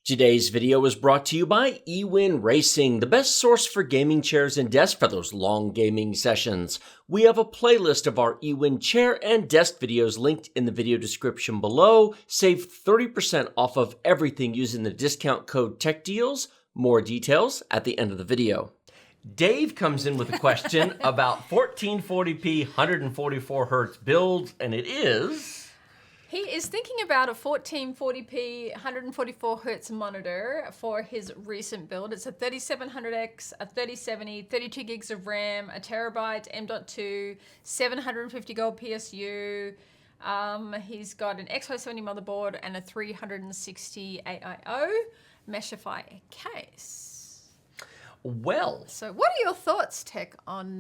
Today's video is brought to you by eWin Racing, the best source for gaming chairs and desks for those long gaming sessions. We have a playlist of our eWin chair and desk videos linked in the video description below. Save 30% off of everything using the discount code TECHDEALS. More details at the end of the video. Dave comes in with a question about 1440p 144Hz builds, and it is... He is thinking about a 1440p 144Hz monitor for his recent build. It's a 3700X, a 3070, 32 gigs of RAM, a terabyte M.2, 750 gold PSU. He's got an X570 motherboard and a 360 AIO Meshify case. Well, so what are your thoughts, Tech, on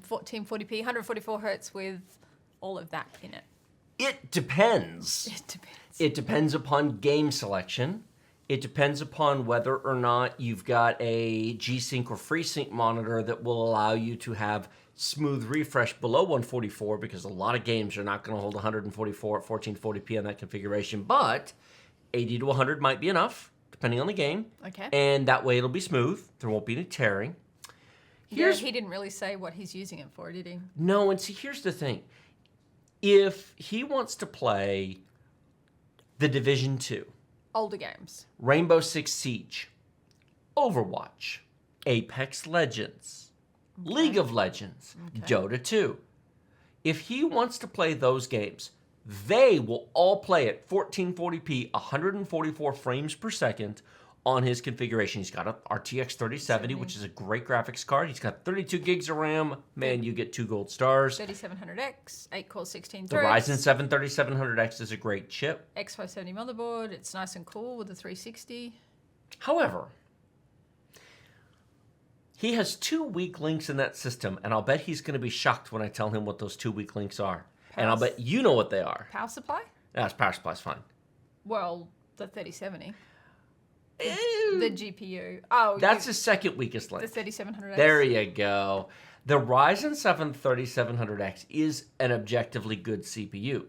1440p 144Hz with all of that in it? It depends. It depends upon game selection. It depends upon whether or not you've got a G-Sync or FreeSync monitor that will allow you to have smooth refresh below 144, because a lot of games are not going to hold 144 at 1440p on that configuration, but 80 to 100 might be enough, depending on the game. Okay. And that way it'll be smooth. There won't be any tearing. Yeah, he didn't really say what he's using it for, did he? No, and see, here's the thing. If he wants to play The Division 2, older games, Rainbow Six Siege, Overwatch, Apex Legends, League of Legends, Dota 2, if he wants to play those games, they will all play at 1440p 144 frames per second on his configuration. He's got a RTX 3070, which is a great graphics card. He's got 32 gigs of RAM. Man, you get 2 gold stars. 3700X, 8 core, 16 The threads. Ryzen 7 3700X is a great chip. X570 motherboard. It's nice and cool with the 360. However, he has 2 weak links in that system, and I'll bet he's going to be shocked when I tell him what those 2 weak links are. And I'll bet you know what they are. Power supply? Yes, power supply's fine. Well, the 3070. The GPU. Oh, that's the second weakest link. The 3700X. There you go. The Ryzen 7 3700X is an objectively good CPU.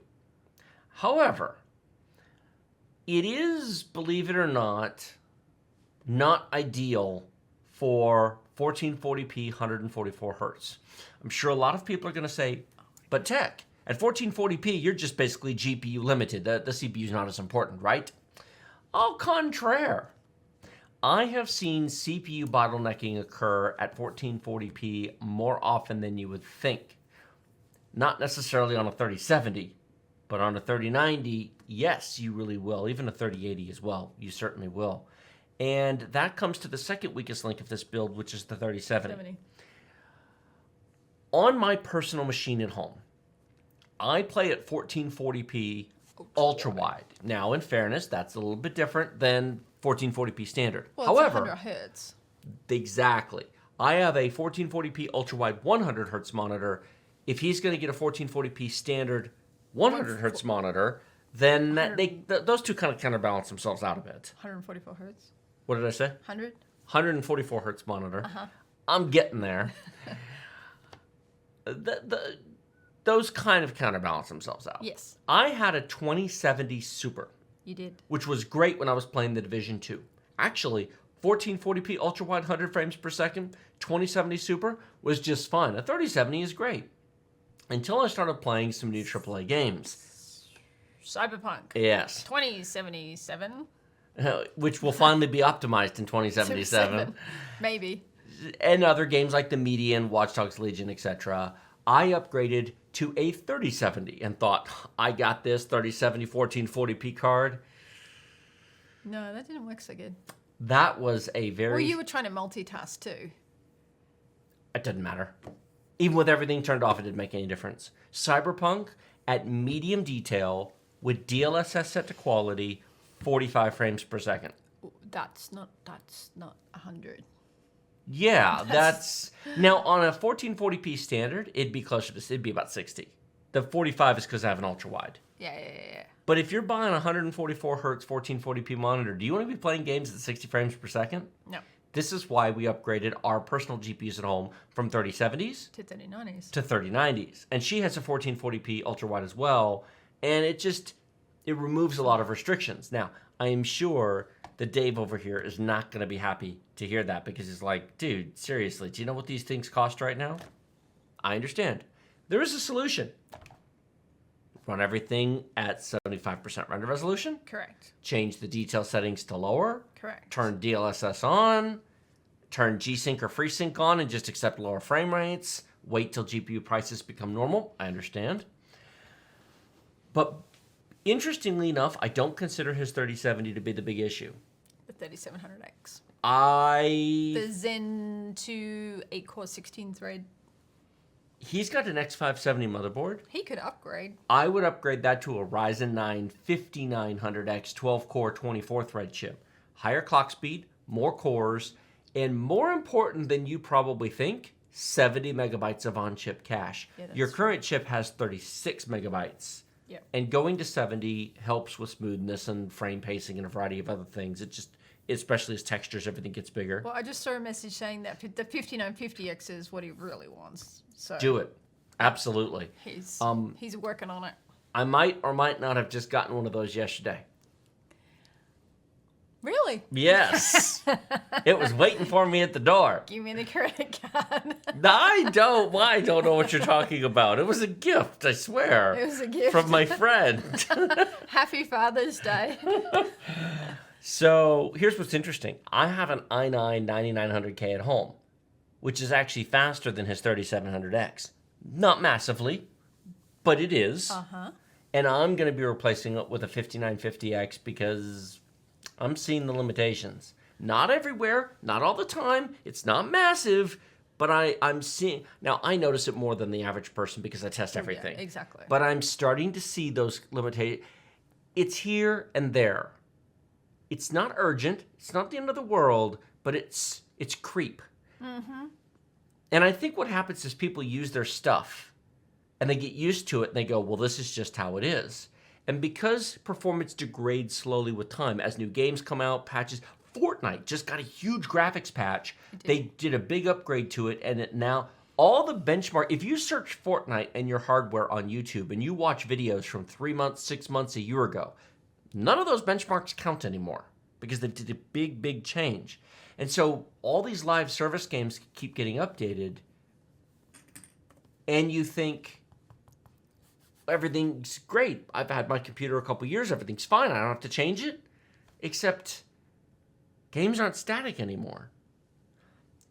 However, it is, believe it or not ideal for 1440p 144 Hz. I'm sure a lot of people are going to say, but Tech, at 1440p, you're just basically GPU limited. The CPU is not as important, right? Au contraire. I have seen CPU bottlenecking occur at 1440p more often than you would think. Not necessarily on a 3070, but on a 3090, yes, you really will. Even a 3080 as well, you certainly will. And that comes to the second weakest link of this build, which is the 3070. On my personal machine at home, I play at 1440p ultra wide. Now, in fairness, that's a little bit different than 1440p standard. Well, however, it's 100 Hz. Exactly. I have a 1440p ultra wide 100 Hz monitor. If he's going to get a 1440p standard 100 Hz monitor, then those two kind of counterbalance themselves out a bit. 144 Hz. What did I say? 100. 144 Hz monitor. I'm getting there. Those kind of counterbalance themselves out. Yes. I had a 2070 Super. You did. Which was great when I was playing The Division 2. Actually, 1440p ultra-wide 100 frames per second, 2070 Super was just fine. A 3070 is great. Until I started playing some new AAA games. Cyberpunk. Yes. 2077. Which will finally be optimized in 2077. Maybe. And other games like The Median, Watch Dogs Legion, etc. I upgraded to a 3070 and thought, I got this 3070 1440p card. No, that didn't work so good. That was a very... Well, you were trying to multitask too. It didn't matter. Even with everything turned off, it didn't make any difference. Cyberpunk at medium detail with DLSS set to quality, 45 frames per second. That's not 100. Yeah, that's... Now, on a 1440p standard, it'd be it'd be about 60. The 45 is because I have an ultra-wide. Yeah. But if you're buying a 144 Hz 1440p monitor, do you want to be playing games at 60 frames per second? No. This is why we upgraded our personal GPUs at home from 3070s to 3090s. To 3090s. And she has a 1440p ultra-wide as well, and it removes a lot of restrictions. Now, I am sure that Dave over here is not going to be happy to hear that because he's like, dude, seriously, do you know what these things cost right now? I understand. There is a solution. Run everything at 75% render resolution. Correct. Change the detail settings to lower. Correct. Turn DLSS on. Turn G-Sync or FreeSync on and just accept lower frame rates. Wait till GPU prices become normal. I understand. But interestingly enough, I don't consider his 3070 to be the big issue. The 3700X. The The Zen 2 8-core 16-thread. He's got an X570 motherboard. He could upgrade. I would upgrade that to a Ryzen 9 5900X 12-core 24-thread chip. Higher clock speed, more cores, and more important than you probably think, 70 megabytes of on-chip cache. Yeah, Your current chip has 36 megabytes. Yep. And going to 70 helps with smoothness and frame pacing and a variety of other things. It just, especially as textures, everything gets bigger. Well, I just saw a message saying that the 5950X is what he really wants. So Do it. Absolutely. He's working on it. I might or might not have just gotten one of those yesterday. Really? Yes. It was waiting for me at the door. Give me the credit card. I don't know what you're talking about. It was a gift, I swear. It was a gift. From my friend. Happy Father's Day. So here's what's interesting. I have an i9 9900K at home, which is actually faster than his 3700X. Not massively, but it is. Uh-huh. And I'm going to be replacing it with a 5950X because I'm seeing the limitations. Not everywhere, not all the time. It's not massive, but I'm seeing... Now, I notice it more than the average person because I test everything. Yeah, exactly. But I'm starting to see those limitations. It's here and there. It's not urgent. It's not the end of the world, but it's creep. Mm-hmm. And I think what happens is people use their stuff and they get used to it and they go, well, this is just how it is. And because performance degrades slowly with time, as new games come out, patches, Fortnite just got a huge graphics patch. They did a big upgrade to it, and it now, all the benchmark, if you search Fortnite and your hardware on YouTube and you watch videos from 3 months, 6 months, a year ago, none of those benchmarks count anymore because they did a big, big change. And so all these live service games keep getting updated, and you think, everything's great. I've had my computer a couple years. Everything's fine. I don't have to change it. Except games aren't static anymore.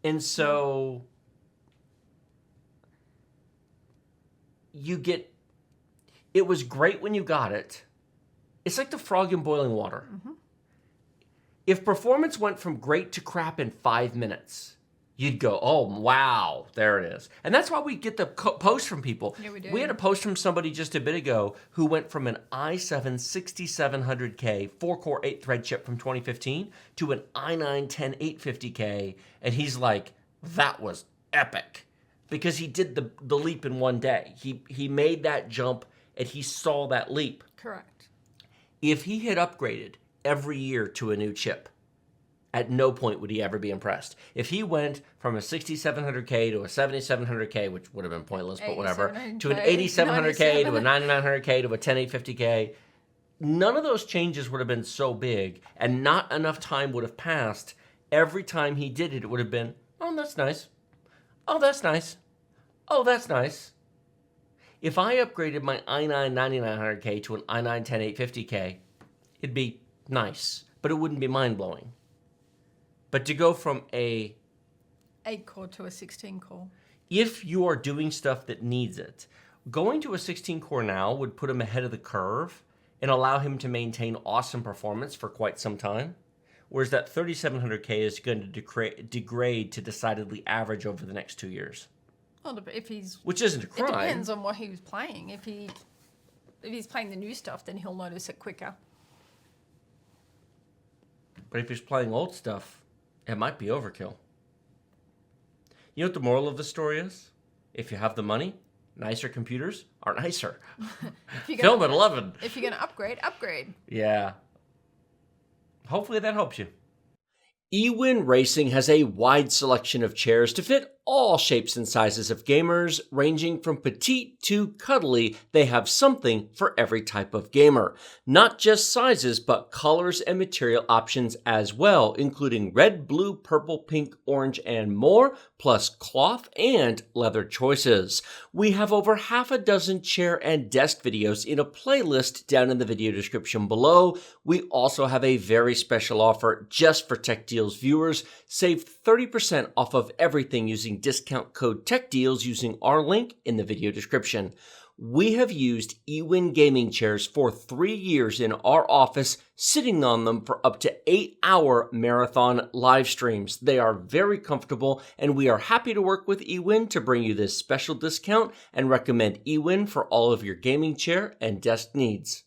And so you get... It was great when you got it. It's like the frog in boiling water. Mm-hmm. If performance went from great to crap in 5 minutes... You'd go, oh, wow, there it is. And that's why we get the post from people. Yeah, we do. We had a post from somebody just a bit ago who went from an i7 6700K 4-core 8-thread chip from 2015 to an i9 10850K. And he's like, that was epic. Because he did the leap in one day. He made that jump and he saw that leap. Correct. If he had upgraded every year to a new chip, at no point would he ever be impressed. If he went from a 6700K to a 7700K, which would have been pointless, but whatever, to an 8700K to a 9900K to a 10850K, none of those changes would have been so big, and not enough time would have passed. Every time he did it, it would have been, oh, that's nice. Oh, that's nice. Oh, that's nice. If I upgraded my i9 9900K to an i9 10850K, it'd be nice, but it wouldn't be mind-blowing. But to go from a 8-core to a 16-core. If you are doing stuff that needs it, going to a 16-core now would put him ahead of the curve and allow him to maintain awesome performance for quite some time. Whereas that 3700K is going to degrade to decidedly average over the next 2 years. Well, if he's... Which isn't a crime. It depends on what he was playing. If he's playing the new stuff, then he'll notice it quicker. But if he's playing old stuff, it might be overkill. You know what the moral of the story is? If you have the money, nicer computers are nicer. Film at 11. If you're going to upgrade, upgrade. Yeah. Hopefully that helps you. eWin Racing has a wide selection of chairs to fit all shapes and sizes of gamers, ranging from petite to cuddly. They have something for every type of gamer. Not just sizes, but colors and material options as well, including red, blue, purple, pink, orange, and more, plus cloth and leather choices. We have over half a dozen chair and desk videos in a playlist down in the video description below. We also have a very special offer just for Tech Deals viewers. Save 30% off of everything using discount code TechDeals using our link in the video description. We have used eWin gaming chairs for 3 years in our office, sitting on them for up to 8-hour marathon live streams. They are very comfortable, and we are happy to work with eWin to bring you this special discount and recommend eWin for all of your gaming chair and desk needs.